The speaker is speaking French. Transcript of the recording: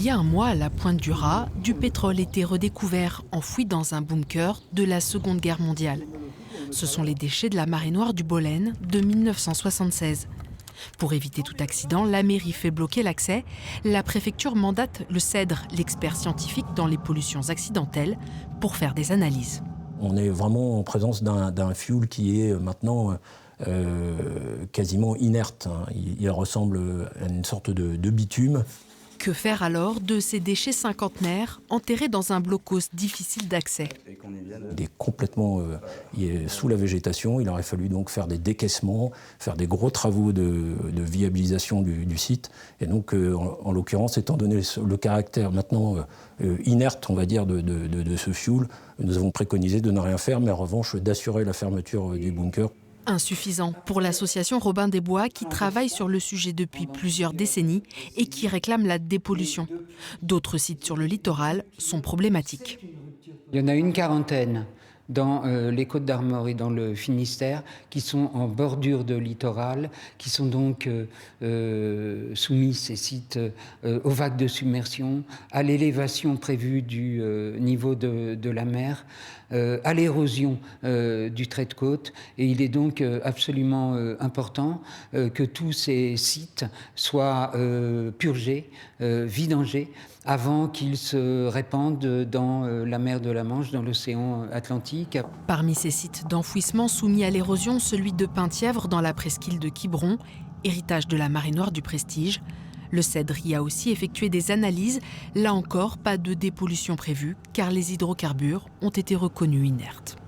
Il y a un mois, à la pointe du Raz, du pétrole était redécouvert, enfoui dans un bunker de la Seconde Guerre mondiale. Ce sont les déchets de la marée noire du Bolen de 1976. Pour éviter tout accident, la mairie fait bloquer l'accès. La préfecture mandate le CEDRE, l'expert scientifique dans les pollutions accidentelles, pour faire des analyses. On est vraiment en présence d'un fuel qui est maintenant quasiment inerte. Il ressemble à une sorte de bitume. Que faire alors de ces déchets cinquantenaires enterrés dans un blocos difficile d'accès? Il est complètement sous la végétation. Il aurait fallu donc faire des décaissements, faire des gros travaux de viabilisation du site. Et donc, en l'occurrence, étant donné le caractère maintenant inerte, on va dire, de ce fuel, nous avons préconisé de ne rien faire, mais en revanche d'assurer la fermeture du bunker. Insuffisant pour l'association Robin des Bois qui travaille sur le sujet depuis plusieurs décennies et qui réclame la dépollution. D'autres sites sur le littoral sont problématiques. Il y en a une quarantaine dans les Côtes-d'Armor et dans le Finistère qui sont en bordure de littoral, qui sont donc soumis, ces sites, aux vagues de submersion, à l'élévation prévue du niveau de la mer, à l'érosion du trait de côte. Et il est donc absolument important que tous ces sites soient purgés, vidangés, avant qu'ils se répandent dans la mer de la Manche, dans l'océan Atlantique. Parmi ces sites d'enfouissement soumis à l'érosion, celui de Penthièvre dans la presqu'île de Quiberon, héritage de la marée noire du Prestige. Le CEDRE y a aussi effectué des analyses. Là encore, pas de dépollution prévue, car les hydrocarbures ont été reconnus inertes.